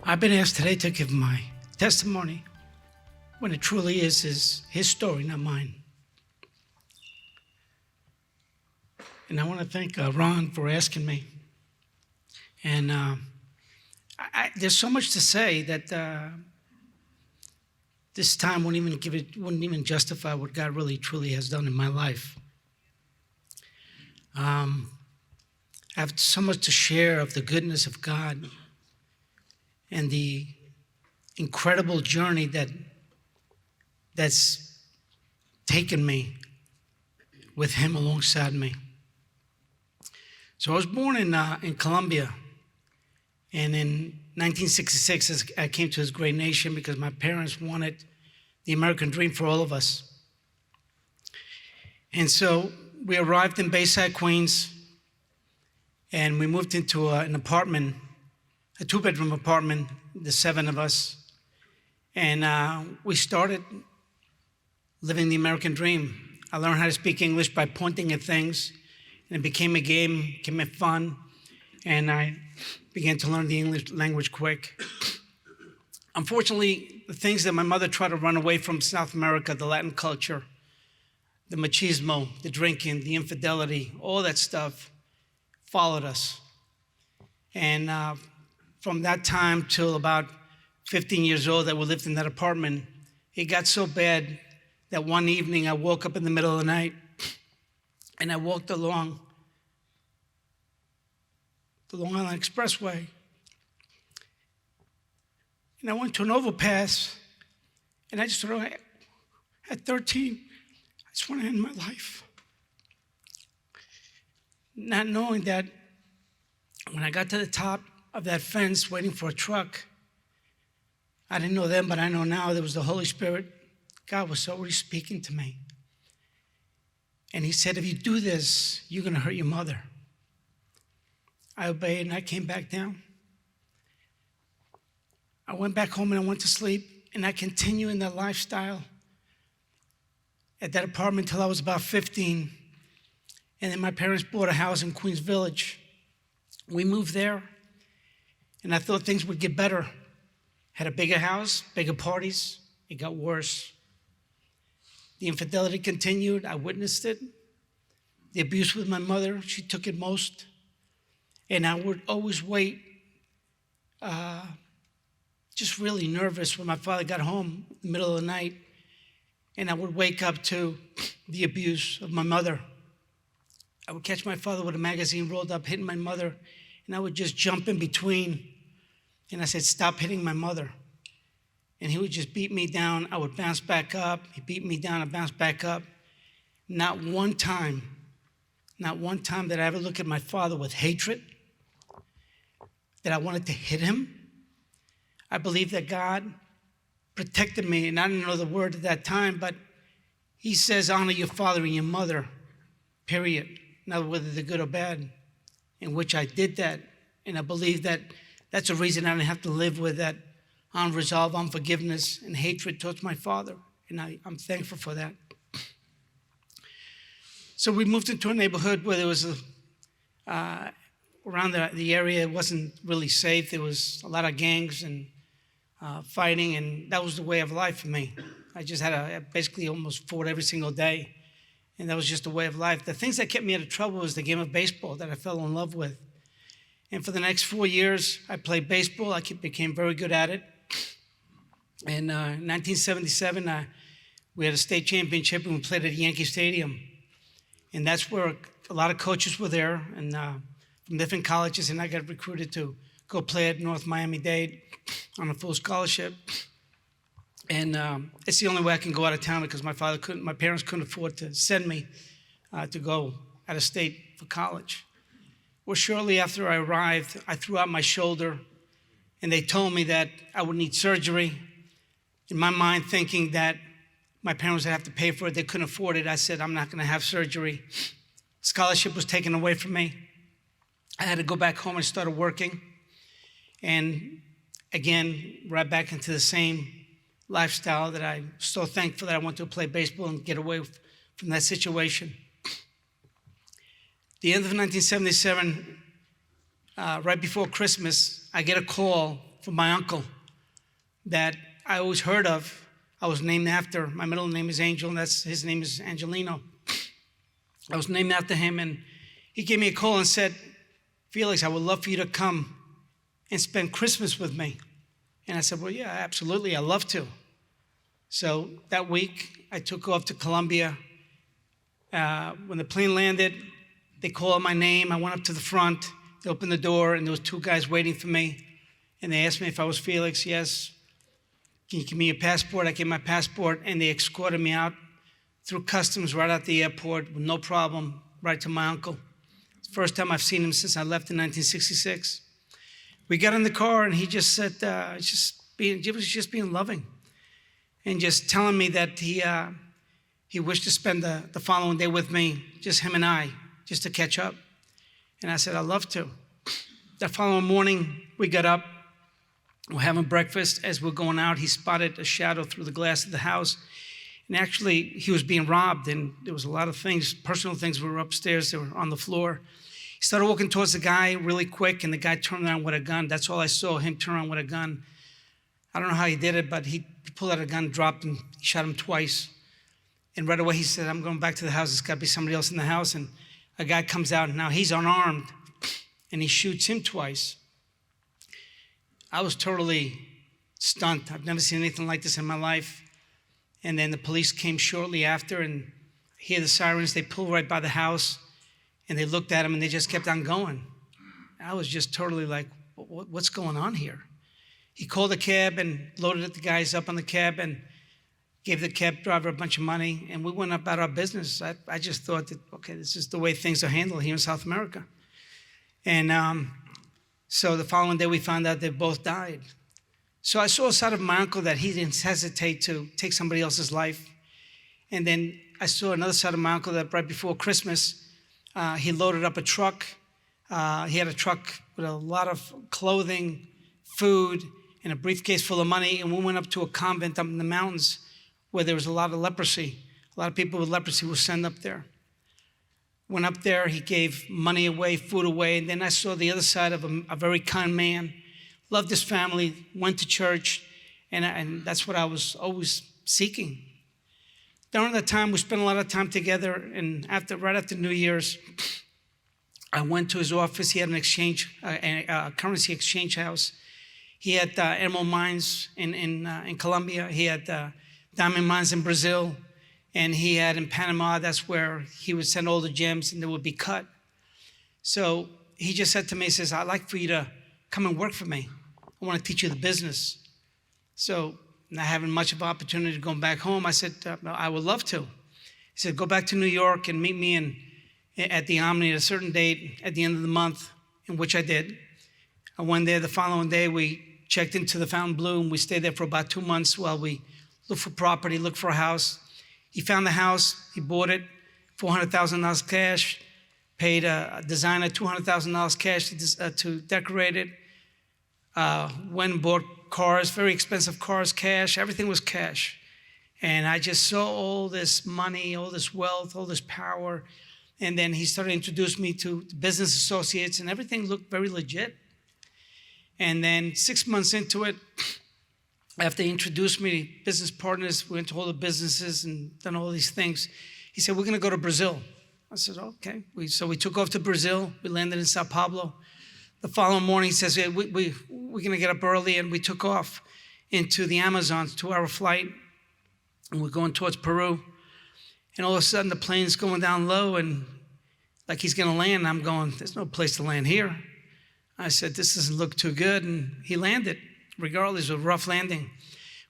I've been asked today to give my testimony when it truly is his story, not mine. And I want to thank Ron for asking me. And there's so much to say that this time wouldn't even justify what God really truly has done in my life. I have so much to share of the goodness of God and the incredible journey that's taken me with him alongside me. So I was born in Colombia, and in 1966 I came to this great nation because my parents wanted the American dream for all of us. And so we arrived in Bayside, Queens, and we moved into an apartment, a two-bedroom apartment, the seven of us. And we started living the American dream. I learned how to speak English by pointing at things, and it became a game, became fun, and I began to learn the English language quick. Unfortunately, the things that my mother tried to run away from South America, the Latin culture, the machismo, the drinking, the infidelity, all that stuff followed us. And from that time till about 15 years old that we lived in that apartment, it got so bad that one evening I woke up in the middle of the night and I walked along the Long Island Expressway. And I went to an overpass, and I just thought, at 13, I just want to end my life. Not knowing that when I got to the top of that fence waiting for a truck, I didn't know then, but I know now, there was the Holy Spirit. God was already speaking to me. And he said, if you do this, you're going to hurt your mother. I obeyed and I came back down. I went back home and I went to sleep, and I continued in that lifestyle at that apartment until I was about 15. And then my parents bought a house in Queens Village. We moved there, and I thought things would get better. Had a bigger house, bigger parties. It got worse. The infidelity continued. I witnessed it. The abuse with my mother, she took it most. And I would always wait, just really nervous when my father got home in the middle of the night. And I would wake up to the abuse of my mother. I would catch my father with a magazine rolled up, hitting my mother, and I would just jump in between. And I said, stop hitting my mother. And he would just beat me down. I would bounce back up. He beat me down. I bounced back up. Not one time did I ever look at my father with hatred, that I wanted to hit him. I believe that God protected me, and I didn't know the word at that time, but he says, honor your father and your mother, period. Not whether they're good or bad, in which I did that. And I believe that that's a reason I didn't have to live with that unresolved unforgiveness and hatred towards my father. And I'm thankful for that. So we moved into a neighborhood where there was around the area, it wasn't really safe. There was a lot of gangs and fighting, and that was the way of life for me. I just basically almost fought every single day, and that was just a way of life. The things that kept me out of trouble was the game of baseball that I fell in love with. And for the next 4 years, I played baseball. I became very good at it. In 1977, we had a state championship, and we played at Yankee Stadium. And that's where a lot of coaches were there, and from different colleges, and I got recruited to go play at North Miami-Dade on a full scholarship. And it's the only way I can go out of town because my parents couldn't afford to send me to go out of state for college. Well, shortly after I arrived, I threw out my shoulder, and they told me that I would need surgery. In my mind, thinking that my parents would have to pay for it, they couldn't afford it, I said, I'm not going to have surgery. Scholarship was taken away from me. I had to go back home and started working. And again, right back into the same lifestyle that I'm so thankful that I went to play baseball and get away from that situation. The end of 1977, right before Christmas, I get a call from my uncle that I always heard of. I was named after, my middle name is Angel, and his name is Angelino. I was named after him, and he gave me a call and said, Felix, I would love for you to come and spend Christmas with me. And I said, well, yeah, absolutely, I'd love to. So that week, I took off to Colombia. When the plane landed, they called my name. I went up to the front. They opened the door, and there was two guys waiting for me. And they asked me if I was Felix. Yes. Can you give me your passport? I gave my passport, and they escorted me out through customs right out the airport with no problem, right to my uncle. It's the first time I've seen him since I left in 1966. We got in the car, and he just said, he was just being loving and just telling me that he wished to spend the following day with me, just him and I, just to catch up. And I said, I'd love to. That following morning, we got up. We're having breakfast. As we're going out, he spotted a shadow through the glass of the house. And actually, he was being robbed, and there was a lot of things, personal things were upstairs, they were on the floor. He started walking towards the guy really quick, and the guy turned around with a gun. That's all I saw, him turn around with a gun. I don't know how he did it, but he pulled out a gun, dropped him, shot him twice. And right away he said, I'm going back to the house. There's got to be somebody else in the house. And a guy comes out, and now he's unarmed, and he shoots him twice. I was totally stunned. I've never seen anything like this in my life. And then the police came shortly after, and I hear the sirens. They pull right by the house, and they looked at him, and they just kept on going. I was just totally like, what's going on here? He called a cab and loaded the guys up on the cab and gave the cab driver a bunch of money, and we went about our business. I just thought that, okay, this is the way things are handled here in South America. And so the following day, we found out they both died. So I saw a side of my uncle that he didn't hesitate to take somebody else's life. And then I saw another side of my uncle that right before Christmas, he loaded up a truck. He had a truck with a lot of clothing, food, and a briefcase full of money. And we went up to a convent up in the mountains where there was a lot of leprosy. A lot of people with leprosy were sent up there. Went up there, he gave money away, food away. And then I saw the other side of a very kind man. Loved his family, went to church, and that's what I was always seeking. During that time, we spent a lot of time together, and right after New Year's, I went to his office. He had an exchange, a currency exchange house. He had emerald mines in Colombia. He had diamond mines in Brazil, and he had in Panama. That's where he would send all the gems, and they would be cut. So he just said to me, he says, I'd like for you to come and work for me. I want to teach you the business. So not having much of an opportunity to go back home, I said, I would love to. He said, go back to New York and meet me at the Omni at a certain date at the end of the month, in which I did. I went there the following day. We checked into the Fontainebleau, and we stayed there for about 2 months while we looked for property, looked for a house. He found the house. He bought it, $400,000 cash, paid a designer $200,000 cash to decorate it. Went and bought cars, very expensive cars, cash. Everything was cash. And I just saw all this money, all this wealth, all this power. And then he started to introduce me to business associates, and everything looked very legit. And then 6 months into it, after he introduced me to business partners, we went to all the businesses and done all these things. He said, we're going to go to Brazil. I said, okay. So we took off to Brazil. We landed in Sao Paulo. The following morning, he says, hey, we're going to get up early, and we took off into the Amazon, 2-hour flight, and we're going towards Peru. And all of a sudden, the plane's going down low, and like he's going to land. I'm going, there's no place to land here. I said, this doesn't look too good, and he landed. Regardless, it was a rough landing.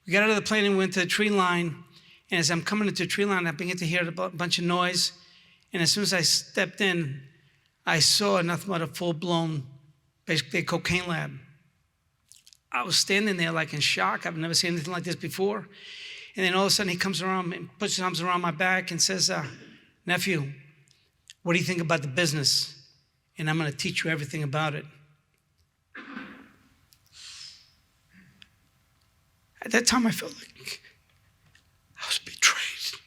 We got out of the plane and we went to the tree line, and as I'm coming into the tree line, I began to hear a bunch of noise, and as soon as I stepped in, I saw nothing but a full-blown, basically a cocaine lab. I was standing there like in shock. I've never seen anything like this before. And then all of a sudden he comes around and puts his arms around my back and says, nephew, what do you think about the business? And I'm going to teach you everything about it. At that time, I felt like I was betrayed.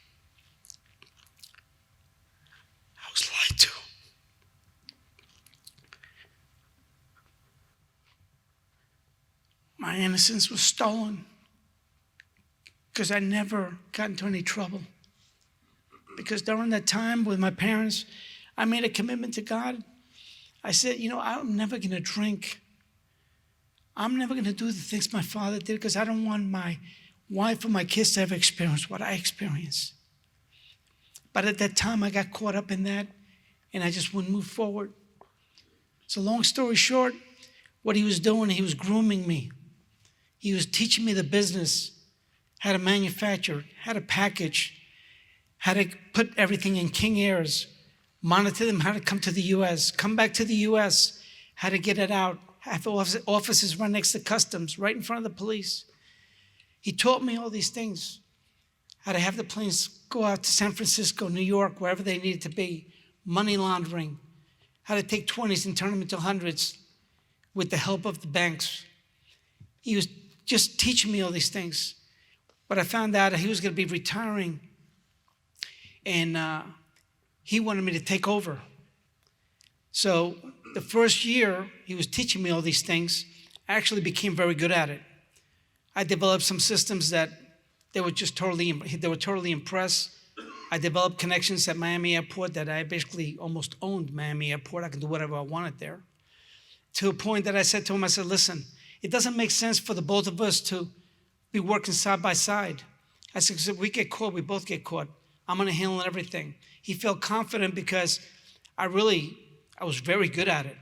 I was lied to. My My innocence was stolen because I never got into any trouble. Because during that time with my parents, I made a commitment to God. I said, I'm never going to drink. I'm never going to do the things my father did because I don't want my wife or my kids to ever experience what I experienced. But at that time, I got caught up in that, and I just wouldn't move forward. So long story short, what he was doing, he was grooming me. He was teaching me the business, how to manufacture, how to package, how to put everything in King Airs, monitor them, how to come to the U.S., come back to the U.S., how to get it out, have offices run next to customs, right in front of the police. He taught me all these things, how to have the planes go out to San Francisco, New York, wherever they needed to be, money laundering, how to take 20s and turn them into hundreds with the help of the banks. He was just teaching me all these things. But I found out that he was going to be retiring, and he wanted me to take over. So the first year he was teaching me all these things, I actually became very good at it. I developed some systems that they were totally impressed. I developed connections at Miami Airport that I basically almost owned Miami Airport. I could do whatever I wanted there. To a point that I said to him, listen, it doesn't make sense for the both of us to be working side by side. I said, because if we get caught, we both get caught. I'm going to handle everything. He felt confident because I was very good at it.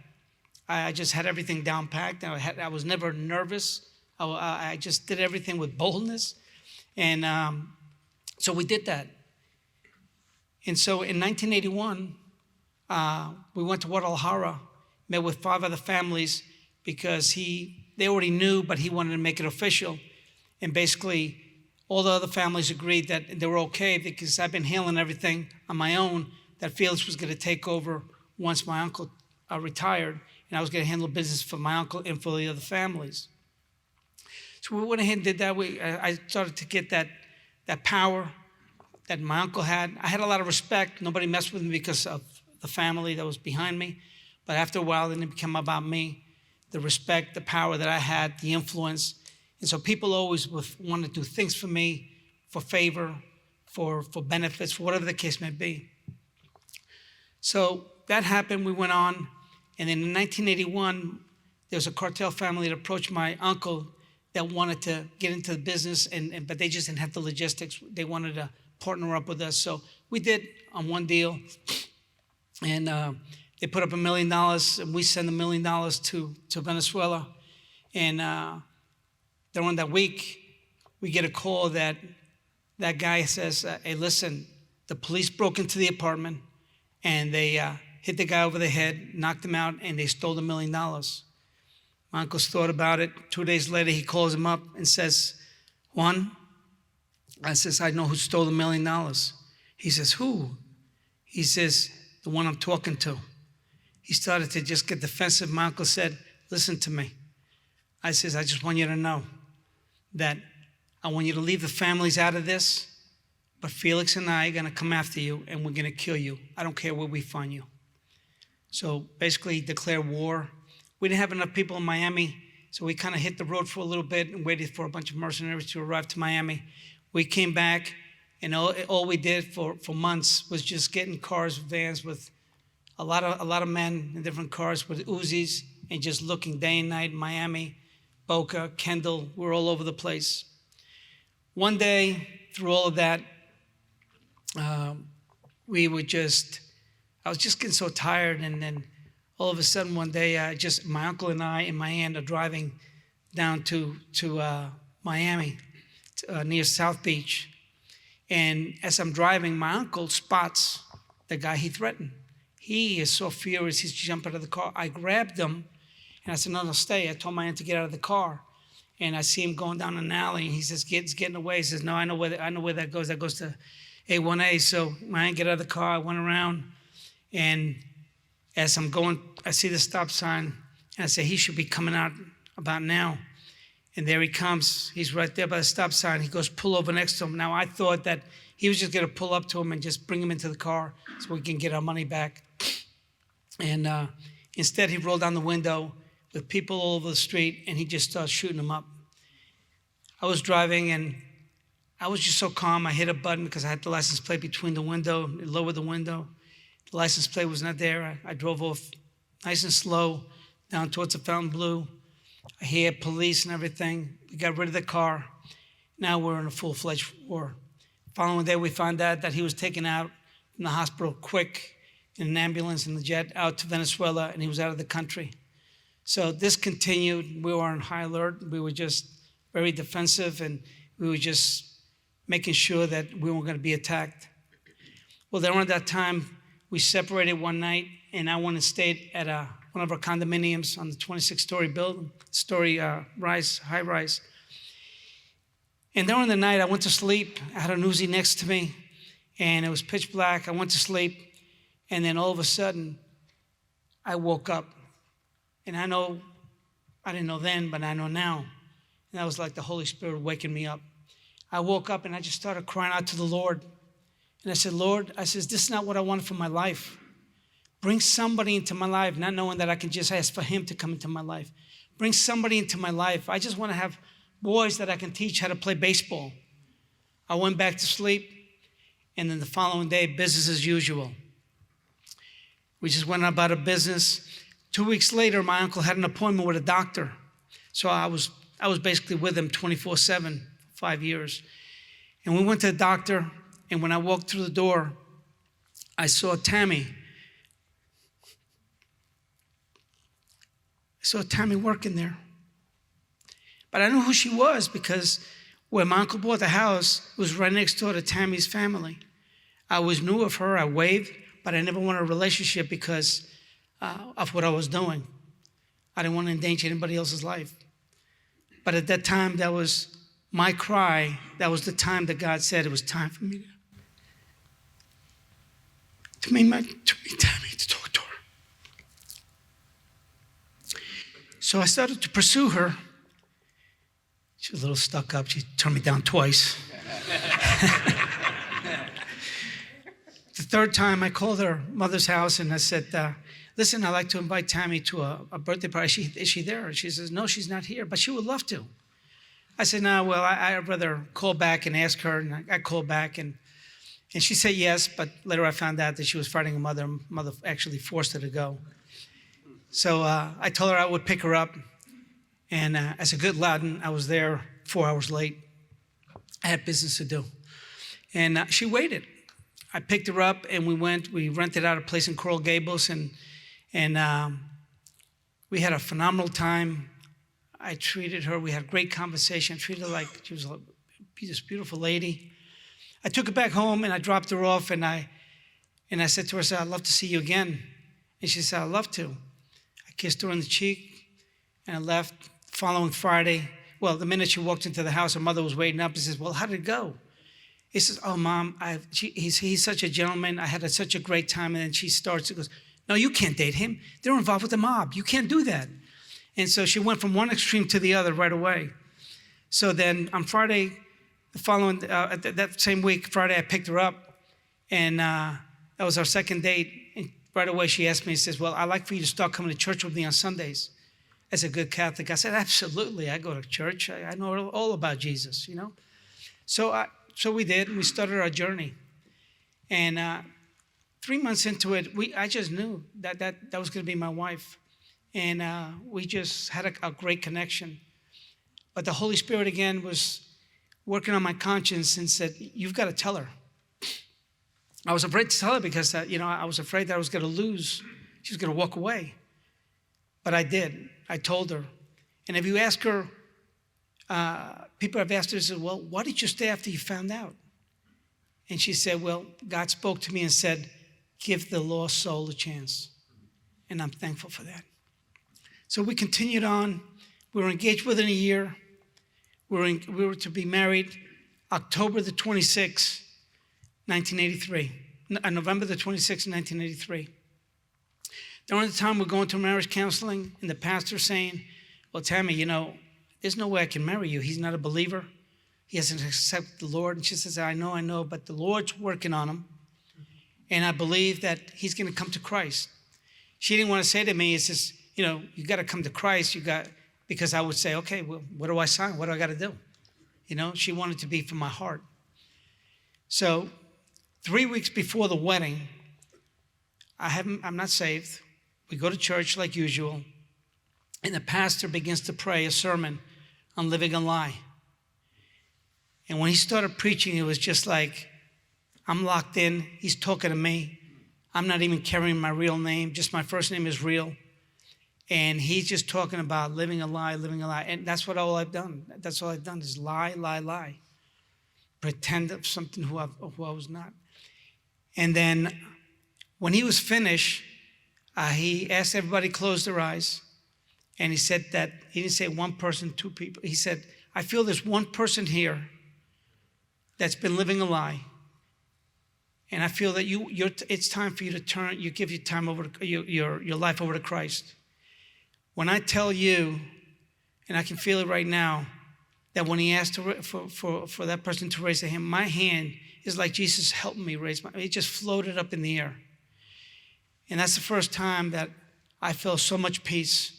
I just had everything down packed. I was never nervous. I just did everything with boldness. And so we did that. And so in 1981, we went to Guadalajara, met with 5 other families because they already knew, but he wanted to make it official. And basically, all the other families agreed that they were okay because I've been handling everything on my own, that Felix was going to take over once my uncle retired, and I was going to handle business for my uncle and for the other families. So we went ahead and did that. I started to get that power that my uncle had. I had a lot of respect. Nobody messed with me because of the family that was behind me. But after a while, then it became about me, the respect, the power that I had, the influence. And so people always want to do things for me, for favor, for benefits, for whatever the case may be. So that happened. We went on. And then in 1981, there was a cartel family that approached my uncle that wanted to get into the business, but they just didn't have the logistics. They wanted to partner up with us. So we did on one deal. And they put up $1 million, and we sent $1 million to Venezuela. And during that week, we get a call that guy says, hey, listen, the police broke into the apartment, and they hit the guy over the head, knocked him out, and they stole $1 million. My uncle's thought about it. 2 days later, he calls him up and says, Juan, I says, I know who stole $1 million. He says, who? He says, the one I'm talking to. He started to just get defensive. My uncle said, listen to me. I says, I just want you to know that I want you to leave the families out of this, but Felix and I are going to come after you, and we're going to kill you. I don't care where we find you. So basically, he declared war. We didn't have enough people in Miami, so we kind of hit the road for a little bit and waited for a bunch of mercenaries to arrive to Miami. We came back, and all we did for months was just get in cars, vans with a lot of men in different cars with Uzis and just looking day and night. Miami, Boca, Kendall, we're all over the place. One day, through all of that, I was just getting so tired, and then all of a sudden one day, my uncle and I and my aunt are driving down to Miami, near South Beach. And as I'm driving, my uncle spots the guy he threatened. He is so furious, he's jumping out of the car. I grabbed him, and I said, no, stay. I told my aunt to get out of the car. And I see him going down an alley, and he says, it's getting away. He says, no, I know where that goes. That goes to A1A. So my aunt get out of the car. I went around, and as I'm going, I see the stop sign, and I say, he should be coming out about now. And there he comes. He's right there by the stop sign. He goes, pull over next to him. Now, I thought that he was just going to pull up to him and just bring him into the car so we can get our money back. And instead, he rolled down the window with people all over the street, and he just started shooting them up. I was driving and I was just so calm. I hit a button because I had the license plate between the window, lowered the window. The license plate was not there. I drove off nice and slow down towards the Fontainebleau. I hear police and everything. We got rid of the car. Now we're in a full-fledged war. Following day, we found out that he was taken out from the hospital quick in an ambulance and the jet out to Venezuela, and he was out of the country. So this continued. We were on high alert. We were just very defensive, and we were just making sure that we weren't going to be attacked. Well, around that time, we separated one night, and I went and stayed at one of our condominiums on the 26-story building, high rise. And during the night, I went to sleep. I had a Uzi next to me, and it was pitch black. I went to sleep, and then all of a sudden, I woke up. And I didn't know then, but I know now. And that was like the Holy Spirit waking me up. I woke up, and I just started crying out to the Lord. And I said, Lord, this is not what I wanted for my life. Bring somebody into my life, not knowing that I can just ask for him to come into my life. Bring somebody into my life. I just want to have boys that I can teach how to play baseball. I went back to sleep, and then the following day, business as usual. We just went about our business. 2 weeks later, my uncle had an appointment with a doctor. So I was basically with him 24/7, 5 years. And we went to the doctor, and when I walked through the door, I saw Tammy. I saw Tammy working there. But I knew who she was because when my uncle bought the house, it was right next door to Tammy's family. I always knew of her. I waved, but I never wanted a relationship because of what I was doing. I didn't want to endanger anybody else's life. But at that time, that was my cry. That was the time that God said it was time for me to meet Tammy, to talk to her. So I started to pursue her. She was a little stuck up. She turned me down twice. The third time, I called her mother's house and I said, listen, I'd like to invite Tammy to a birthday party. Is she there? And she says, no, she's not here, but she would love to. I said, no, well, I'd rather call back and ask her. And I called back, and she said yes, but later I found out that she was fighting her mother. Mother actually forced her to go. So I told her I would pick her up. And as a good Latin, I was there 4 hours late. I had business to do. And she waited. I picked her up, and we rented out a place in Coral Gables, and we had a phenomenal time. I treated her. We had a great conversation. I treated her like she was this beautiful lady. I took her back home, and I dropped her off, and I said to her, I'd love to see you again. And she said, I'd love to. I kissed her on the cheek, and I left. Following Friday, well, the minute she walked into the house, her mother was waiting up. He says, well, how did it go? He says, oh, Mom, he's such a gentleman. I had such a great time. And then she goes, no, you can't date him. They're involved with the mob. You can't do that. And so she went from one extreme to the other right away. So then on Friday, that same week, Friday, I picked her up. And that was our second date. And right away, she asked me, she says, well, I'd like for you to start coming to church with me on Sundays. As a good Catholic, I said, absolutely. I go to church. I know all about Jesus, you know. So we did. We started our journey. And 3 months into it, I just knew that was going to be my wife. And we just had a great connection. But the Holy Spirit, again, was working on my conscience and said, you've got to tell her. I was afraid to tell her because, I was afraid that I was going to lose. She was going to walk away. But I did. I told her. And if you ask her, people have asked her, said, well, why did you stay after you found out? And she said, well, God spoke to me and said, give the lost soul a chance. And I'm thankful for that. So we continued on. We were engaged within a year. We were to be married October the 26th, 1983. November the 26th, 1983. During the time we're going to marriage counseling, and the pastor saying, well, Tammy, there's no way I can marry you. He's not a believer. He hasn't accepted the Lord. And she says, I know, but the Lord's working on him. And I believe that he's going to come to Christ. She didn't want to say to me, it says, you got to come to Christ. Because I would say, okay, well, what do I sign? What do I got to do? She wanted to be from my heart. So 3 weeks before the wedding, I'm not saved. We go to church like usual, and the pastor begins to pray a sermon on living a lie. And when he started preaching, it was just like, I'm locked in. He's talking to me. I'm not even carrying my real name. Just my first name is real. And he's just talking about living a lie, living a lie. And that's what all I've done. That's all I've done is lie, lie, lie. Pretend of something who I was not. And then when he was finished, he asked everybody to close their eyes. And he said that, he didn't say one person, two people. He said, I feel there's one person here that's been living a lie. And I feel that it's time for you to turn, you give your time over to, your life over to Christ. When I tell you, and I can feel it right now, that when he asked for that person to raise their hand, my hand is like Jesus helped me raise my, it just floated up in the air. And that's the first time that I felt so much peace.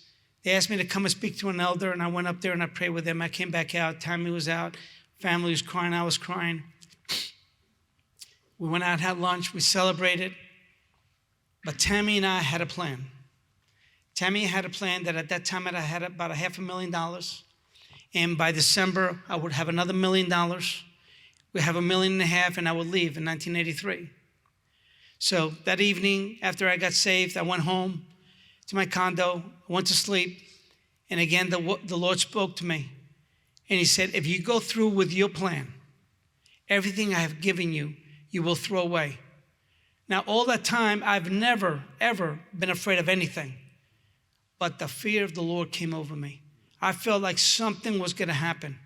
They asked me to come and speak to an elder, and I went up there and I prayed with them. I came back out. Tammy was out. Family was crying. I was crying. We went out, had lunch. We celebrated. But Tammy and I had a plan. Tammy had a plan that at that time I had about $500,000. And by December, I would have another $1 million. We'd have $1.5 million, and I would leave in 1983. So that evening, after I got saved, I went home to my condo, went to sleep, and again, the Lord spoke to me. And he said, if you go through with your plan, everything I have given you, you will throw away. Now, all that time, I've never, ever been afraid of anything. But the fear of the Lord came over me. I felt like something was going to happen.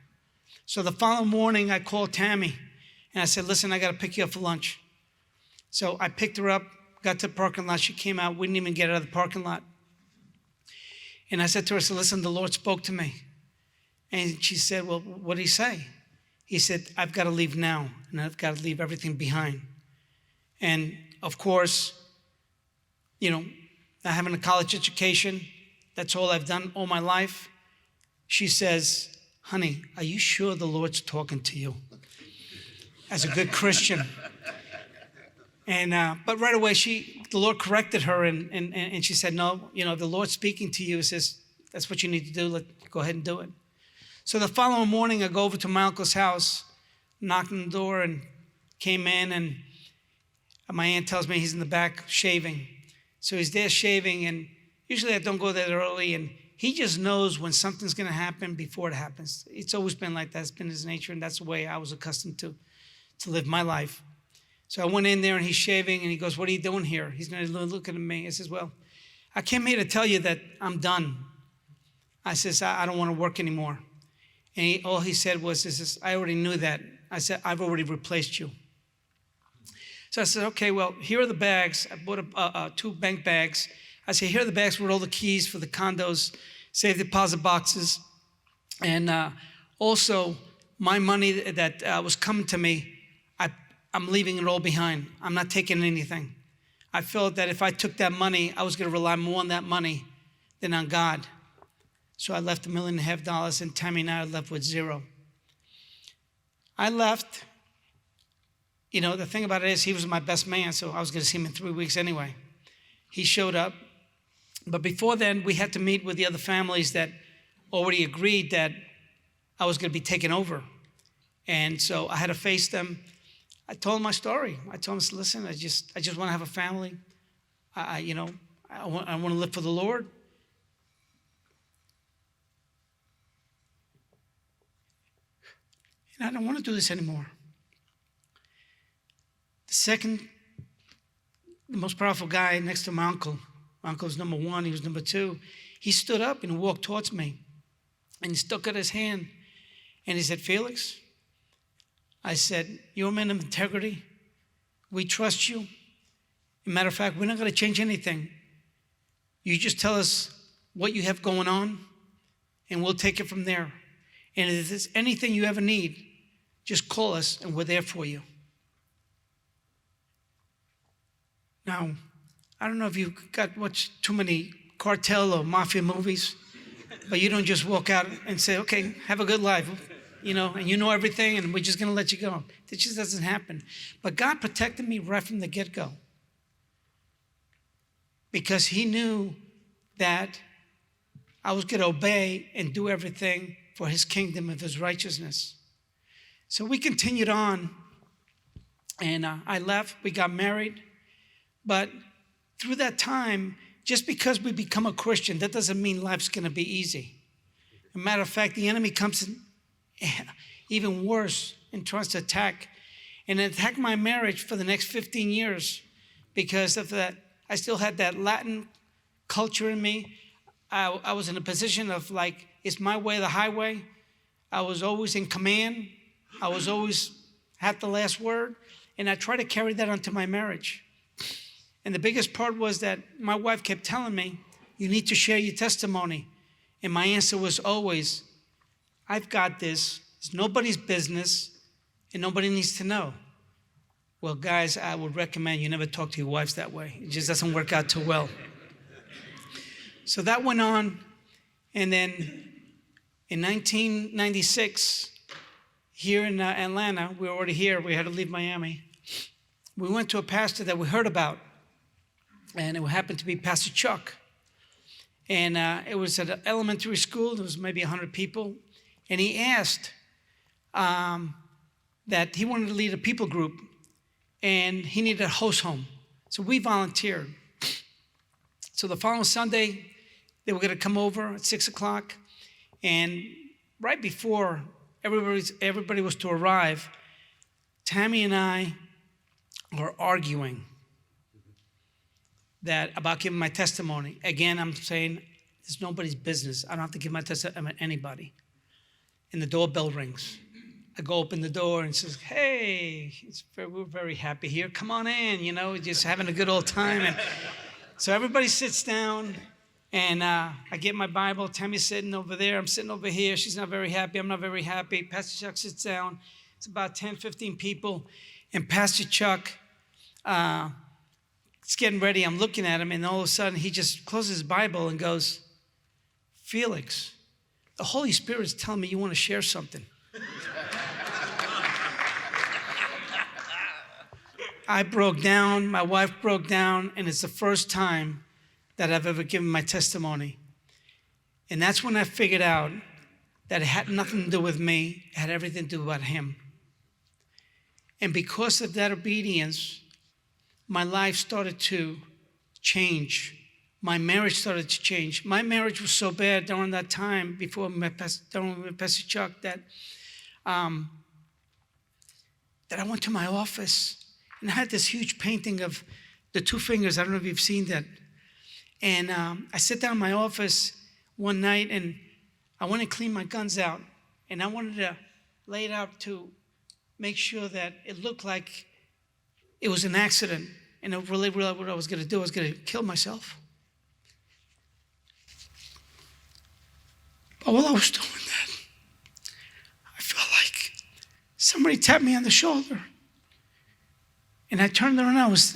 So the following morning, I called Tammy, and I said, listen, I got to pick you up for lunch. So I picked her up, got to the parking lot. She came out. We didn't even get out of the parking lot. And I said to her, listen, the Lord spoke to me. And she said, well, what did he say? He said, I've got to leave now, and I've got to leave everything behind. And, of course, not having a college education, that's all I've done all my life. She says, honey, are you sure the Lord's talking to you? As a good Christian. And but right away, the Lord corrected her, and she said, no, if the Lord's speaking to you, he says, that's what you need to do. Go ahead and do it. So the following morning, I go over to my uncle's house, knocked on the door, and came in, and my aunt tells me he's in the back shaving. So he's there shaving, and usually I don't go there early, and he just knows when something's going to happen before it happens. It's always been like that. It's been his nature, and that's the way I was accustomed to live my life. So I went in there, and he's shaving, and he goes, what are you doing here? He's going to look at me. I says, well, I came here to tell you that I'm done. I says, I don't want to work anymore. And all he said was, I already knew that. I said, I've already replaced you. So I said, okay, well, here are the bags. I bought 2 bank bags. I said, here are the bags with all the keys for the condos, safe deposit boxes, and also my money that was coming to me, I'm leaving it all behind. I'm not taking anything. I felt that if I took that money, I was going to rely more on that money than on God. So I left $1.5 million, and Tammy and I left with $0. I left. The thing about it is he was my best man, so I was going to see him in 3 weeks anyway. He showed up. But before then, we had to meet with the other families that already agreed that I was going to be taken over. And so I had to face them. I told them my story. I told them, listen, I just want to have a family. I want to live for the Lord. And I don't want to do this anymore. The most powerful guy next to my uncle. My uncle was number 1. He was number 2. He stood up and walked towards me. And he stuck out his hand. And he said, Felix, I said, you're a man of integrity. We trust you. As a matter of fact, we're not going to change anything. You just tell us what you have going on, and we'll take it from there. And if there's anything you ever need, just call us, and we're there for you. Now, I don't know if you've watched too many cartel or mafia movies, but you don't just walk out and say, okay, have a good life. and you know everything, and we're just going to let you go. That just doesn't happen. But God protected me right from the get-go, because he knew that I was going to obey and do everything for his kingdom of his righteousness. So we continued on, and I left. We got married. But through that time, just because we become a Christian, that doesn't mean life's going to be easy. As a matter of fact, the enemy comes in even worse and tries to attack my marriage for the next 15 years because of that. I still had that Latin culture in me. I was in a position of like, it's my way or the highway. I was always in command. I was always had the last word. And I tried to carry that onto my marriage. And the biggest part was that my wife kept telling me, you need to share your testimony. And my answer was always, I've got this. It's nobody's business, and nobody needs to know. Well, guys, I would recommend you never talk to your wives that way. It just doesn't work out too well. So that went on. And then in 1996, here in Atlanta, we were already here. We had to leave Miami. We went to a pastor that we heard about. And it happened to be Pastor Chuck. And it was at an elementary school. There was maybe 100 people. And he asked that he wanted to lead a people group. And he needed a host home. So we volunteered. So the following Sunday, they were going to come over at 6 o'clock. And right before everybody was to arrive, Tammy and I were arguing about giving my testimony. Again, I'm saying it's nobody's business. I don't have to give my testimony to anybody. And the doorbell rings. I go open the door and says, hey, we're very happy here. Come on in, just having a good old time. And so everybody sits down, and I get my Bible. Tammy's sitting over there. I'm sitting over here. She's not very happy. I'm not very happy. Pastor Chuck sits down. It's about 10, 15 people. And Pastor Chuck, it's getting ready. I'm looking at him, and all of a sudden, he just closes his Bible and goes, Felix, the Holy Spirit's telling me you want to share something. I broke down. My wife broke down, and it's the first time that I've ever given my testimony. And that's when I figured out that it had nothing to do with me. It had everything to do about him. And because of that obedience, my life started to change. My marriage started to change. My marriage was so bad during that time, before I met Pastor Chuck, that I went to my office, and I had this huge painting of the two fingers. I don't know if you've seen that. And I sit down in my office one night, and I wanted to clean my guns out. And I wanted to lay it out to make sure that it looked like it was an accident. And I really realized what I was going to do. I was going to kill myself. But while I was doing that, I felt like somebody tapped me on the shoulder. And I turned around, I was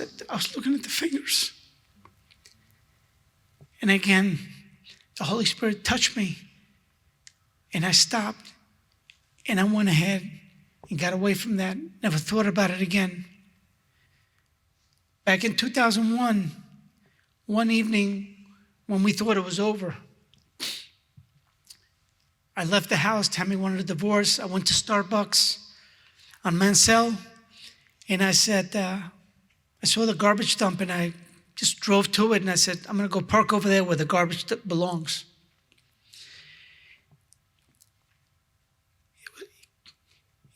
looking at the fingers. And again, the Holy Spirit touched me. And I stopped. And I went ahead and got away from that. Never thought about it again. Back in 2001, one evening when we thought it was over, I left the house. Tammy wanted a divorce. I went to Starbucks on Mansell, and I said, I saw the garbage dump, and I just drove to it, and I said, I'm going to go park over there where the garbage belongs.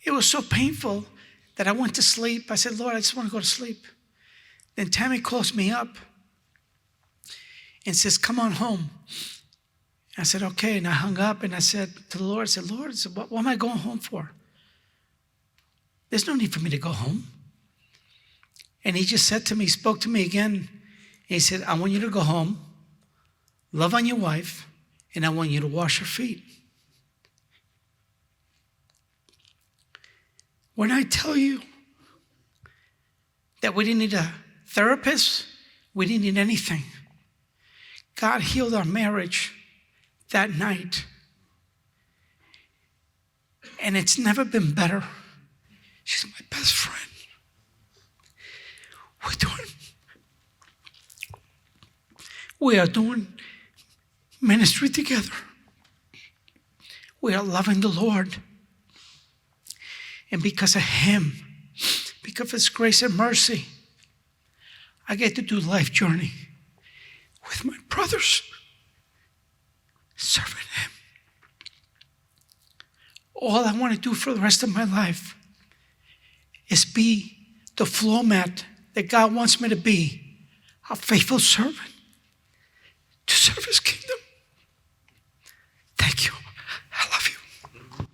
It was so painful that I went to sleep. I said, Lord, I just want to go to sleep. Then Tammy calls me up and says, come on home. I said, okay. And I hung up, and I said to the Lord, Lord, what am I going home for? There's no need for me to go home. And he just said to me, spoke to me again. And he said, I want you to go home, love on your wife, and I want you to wash her feet. When I tell you that we didn't need a therapist, we didn't need anything. God healed our marriage that night. And it's never been better. She's my best friend. We are doing ministry together. We are loving the Lord. And because of him, because of his grace and mercy, I get to do life journey with my brothers, serving him. All I want to do for the rest of my life is be the floor mat that God wants me to be, a faithful servant to serve his kingdom. Thank you. I love you.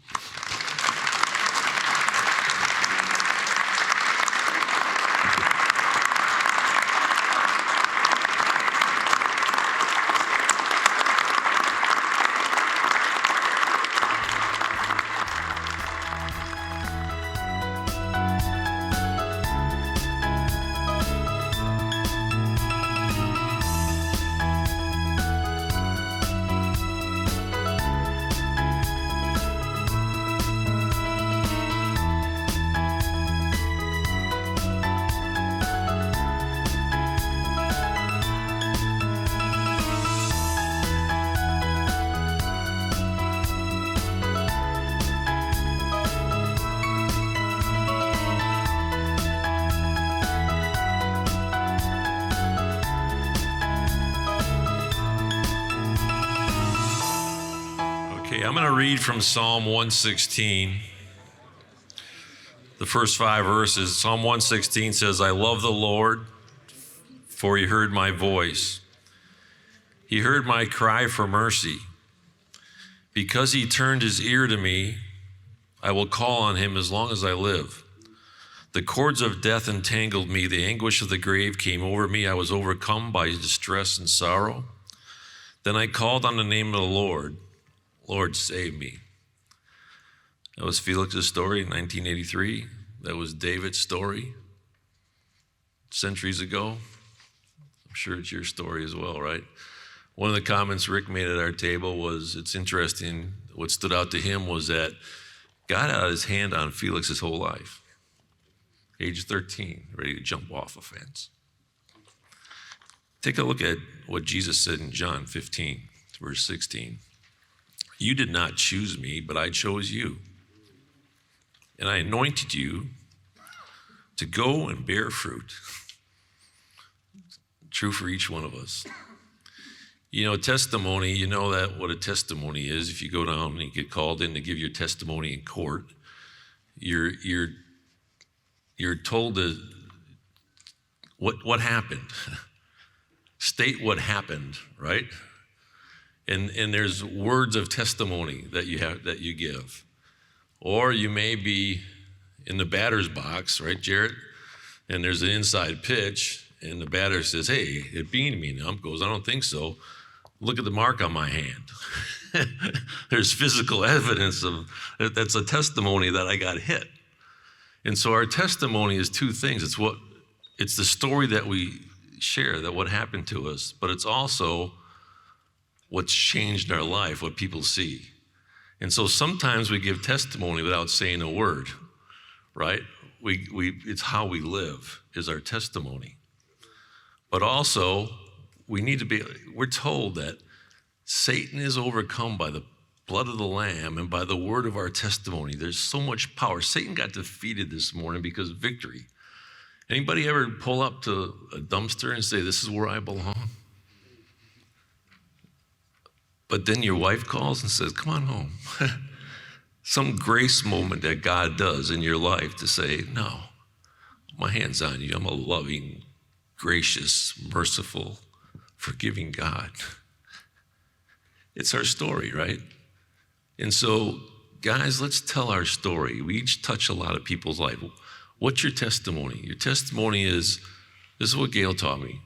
I'm going to read from Psalm 116, the first 5 verses. Psalm 116 says, I love the Lord, for he heard my voice. He heard my cry for mercy. Because he turned his ear to me, I will call on him as long as I live. The cords of death entangled me. The anguish of the grave came over me. I was overcome by distress and sorrow. Then I called on the name of the Lord. Lord, save me. That was Felix's story in 1983. That was David's story centuries ago. I'm sure it's your story as well, right? One of the comments Rick made at our table was, it's interesting, what stood out to him was that God had his hand on Felix's whole life. Age 13, ready to jump off a fence. Take a look at what Jesus said in John 15, verse 16. You did not choose me, but I chose you. And I anointed you to go and bear fruit. True for each one of us. You know, testimony, you know that what a testimony is. If you go down and you get called in to give your testimony in court, you're told to what happened. State what happened, right? And there's words of testimony that you give. Or you may be in the batter's box, right, Jarrett? And there's an inside pitch, and the batter says, hey, it beaned me. And the ump goes, I don't think so. Look at the mark on my hand. There's physical evidence of that's a testimony that I got hit. And so our testimony is 2 things. It's the story that we share, that what happened to us, but it's also what's changed in our life, what people see. And so sometimes we give testimony without saying a word, right? It's how we live is our testimony. But also, we're told that Satan is overcome by the blood of the Lamb and by the word of our testimony. There's so much power. Satan got defeated this morning because of victory. Anybody ever pull up to a dumpster and say, this is where I belong? But then your wife calls and says, come on home. Some grace moment that God does in your life to say, no, my hand's on you. I'm a loving, gracious, merciful, forgiving God. It's our story, right? And so, guys, let's tell our story. We each touch a lot of people's life. What's your testimony? Your testimony is, this is what Gail taught me.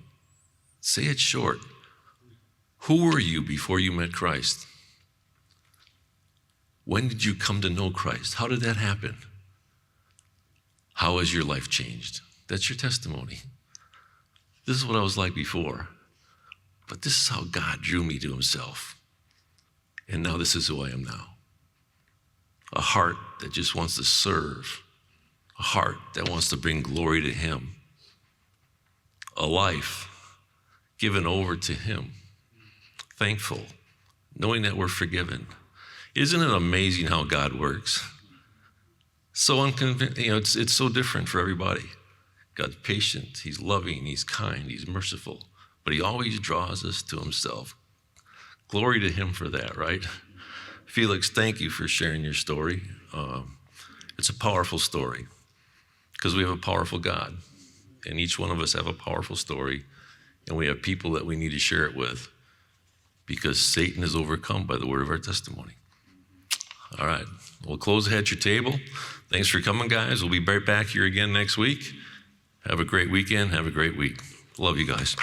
Say it short. Who were you before you met Christ? When did you come to know Christ? How did that happen? How has your life changed? That's your testimony. This is what I was like before, but this is how God drew me to himself. And now this is who I am now. a heart that just wants to serve, a heart that wants to bring glory to him, a life given over to him, thankful, knowing that we're forgiven. Isn't it amazing how God works? So it's so different for everybody. God's patient, he's loving, he's kind, he's merciful, but he always draws us to himself. Glory to him for that, right? Felix, thank you for sharing your story. It's a powerful story because we have a powerful God, and each one of us have a powerful story, and we have people that we need to share it with because Satan is overcome by the word of our testimony. All right, we'll close at your table. Thanks for coming, guys. We'll be right back here again next week. Have a great weekend. Have a great week. Love you guys.